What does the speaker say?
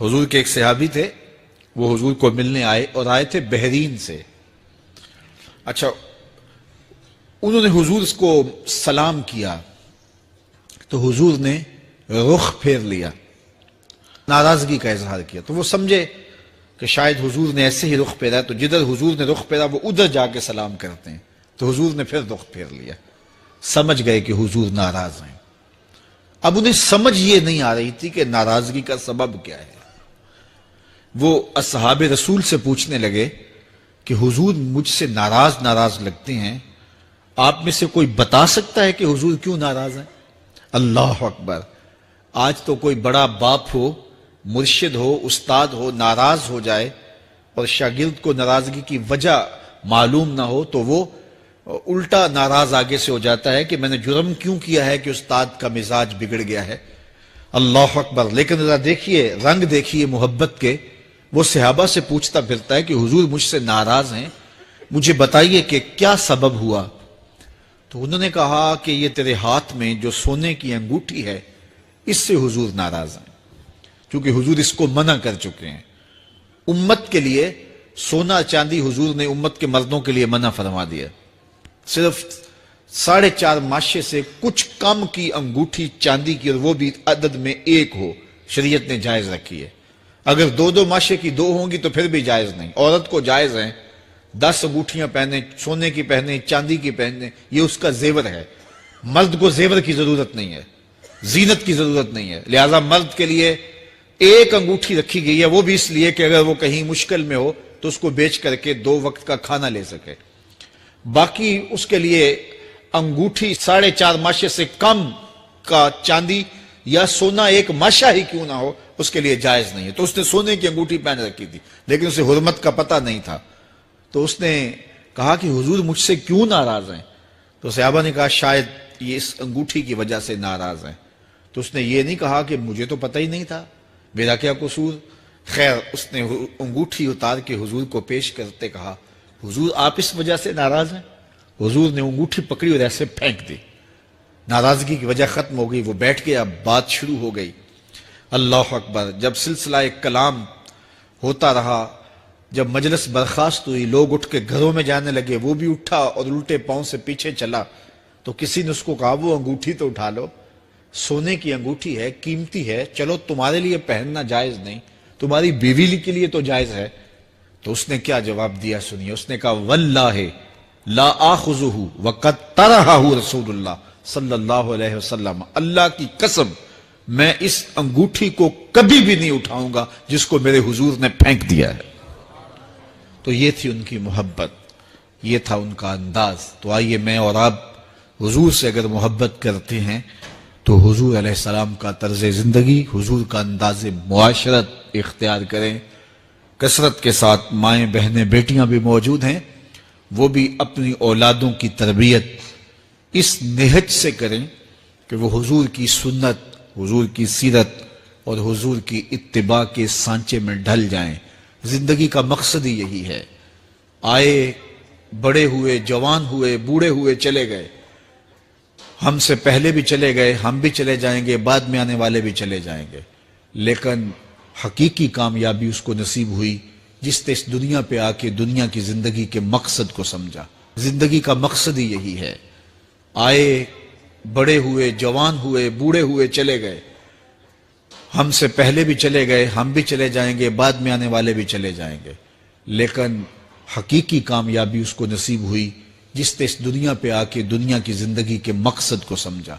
حضور کے ایک صحابی تھے، وہ حضور کو ملنے آئے اور آئے تھے بحرین سے۔ اچھا، انہوں نے حضور کو سلام کیا تو حضور نے رخ پھیر لیا، ناراضگی کا اظہار کیا۔ تو وہ سمجھے کہ شاید حضور نے ایسے ہی رخ پھیرا، تو جدھر حضور نے رخ پھیرا وہ ادھر جا کے سلام کرتے ہیں، تو حضور نے پھر رخ پھیر لیا۔ سمجھ گئے کہ حضور ناراض ہیں۔ اب انہیں سمجھ یہ نہیں آ رہی تھی کہ ناراضگی کا سبب کیا ہے۔ وہ اصحاب رسول سے پوچھنے لگے کہ حضور مجھ سے ناراض لگتے ہیں، آپ میں سے کوئی بتا سکتا ہے کہ حضور کیوں ناراض ہیں؟ اللہ اکبر! آج تو کوئی بڑا باپ ہو، مرشد ہو، استاد ہو، ناراض ہو جائے اور شاگرد کو ناراضگی کی وجہ معلوم نہ ہو تو وہ الٹا ناراض آگے سے ہو جاتا ہے کہ میں نے جرم کیوں کیا ہے کہ استاد کا مزاج بگڑ گیا ہے۔ اللہ اکبر! لیکن ذرا دیکھیے، رنگ دیکھیے محبت کے، وہ صحابہ سے پوچھتا پھرتا ہے کہ حضور مجھ سے ناراض ہیں، مجھے بتائیے کہ کیا سبب ہوا؟ تو انہوں نے کہا کہ یہ تیرے ہاتھ میں جو سونے کی انگوٹھی ہے، اس سے حضور ناراض ہیں، کیونکہ حضور اس کو منع کر چکے ہیں۔ امت کے لیے سونا چاندی حضور نے امت کے مردوں کے لیے منع فرما دیا۔ صرف 4.5 ماشے سے کچھ کم کی انگوٹھی چاندی کی، اور وہ بھی عدد میں 1 ہو، شریعت نے جائز رکھی ہے۔ اگر 2 ماشے کی 2 ہوں گی تو پھر بھی جائز نہیں۔ عورت کو جائز ہے 10 انگوٹھیاں پہنے، سونے کی پہنے، چاندی کی پہنے، یہ اس کا زیور ہے۔ مرد کو زیور کی ضرورت نہیں ہے، زینت کی ضرورت نہیں ہے، لہذا مرد کے لیے 1 انگوٹھی رکھی گئی ہے، وہ بھی اس لیے کہ اگر وہ کہیں مشکل میں ہو تو اس کو بیچ کر کے 2 وقت کا کھانا لے سکے۔ باقی اس کے لیے انگوٹھی 4.5 ماشے سے کم کا چاندی یا سونا 1 ماشا ہی کیوں نہ ہو، اس کے لیے جائز نہیں ہے۔ تو اس نے سونے کی انگوٹھی پہن رکھی تھی، لیکن اسے حرمت کا پتہ نہیں تھا۔ تو اس نے کہا کہ حضور مجھ سے کیوں ناراض ہیں؟ تو صحابہ نے کہا شاید یہ اس انگوٹھی کی وجہ سے ناراض ہیں۔ تو اس نے یہ نہیں کہا کہ مجھے تو پتہ ہی نہیں تھا، میرا کیا قصور؟ خیر، اس نے انگوٹھی اتار کے حضور کو پیش کرتے کہا حضور آپ اس وجہ سے ناراض ہیں؟ حضور نے انگوٹھی پکڑی اور ایسے پھینک دی، ناراضگی کی وجہ ختم ہو گئی، وہ بیٹھ گیا، بات شروع ہو گئی۔ اللہ اکبر! جب سلسلہ کلام ہوتا رہا، جب مجلس برخاست ہوئی، لوگ اٹھ کے گھروں میں جانے لگے، وہ بھی اٹھا اور الٹے پاؤں سے پیچھے چلا، تو کسی نے اس کو کہا وہ انگوٹھی تو اٹھا لو، سونے کی انگوٹھی ہے، قیمتی ہے، چلو تمہارے لیے پہننا جائز نہیں، تمہاری بیوی کے لیے تو جائز ہے۔ تو اس نے کیا جواب دیا سنیے، اس نے کہا واللہ لا آخذہ وقد طرحہ رسول اللہ صلی اللہ علیہ وسلم، اللہ کی قسم میں اس انگوٹھی کو کبھی بھی نہیں اٹھاؤں گا جس کو میرے حضور نے پھینک دیا ہے۔ تو یہ تھی ان کی محبت، یہ تھا ان کا انداز۔ تو آئیے میں اور آپ حضور سے اگر محبت کرتے ہیں تو حضور علیہ السلام کا طرز زندگی، حضور کا انداز معاشرت اختیار کریں۔ کثرت کے ساتھ مائیں بہنیں بیٹیاں بھی موجود ہیں، وہ بھی اپنی اولادوں کی تربیت اس نہج سے کریں کہ وہ حضور کی سنت، حضور کی سیرت اور حضور کی اتباع کے سانچے میں ڈھل جائیں۔ زندگی کا مقصد ہی یہی ہے۔ آئے، بڑے ہوئے، جوان ہوئے، بوڑھے ہوئے، چلے گئے، ہم سے پہلے بھی چلے گئے، ہم بھی چلے جائیں گے، بعد میں آنے والے بھی چلے جائیں گے، لیکن حقیقی کامیابی اس کو نصیب ہوئی جس نے اس دنیا پہ آ کے دنیا کی زندگی کے مقصد کو سمجھا۔ زندگی کا مقصد ہی یہی ہے۔ آئے، بڑے ہوئے، جوان ہوئے، بوڑھے ہوئے، چلے گئے، ہم سے پہلے بھی چلے گئے، ہم بھی چلے جائیں گے، بعد میں آنے والے بھی چلے جائیں گے، لیکن حقیقی کامیابی اس کو نصیب ہوئی جس نے اس دنیا پہ آ کے دنیا کی زندگی کے مقصد کو سمجھا۔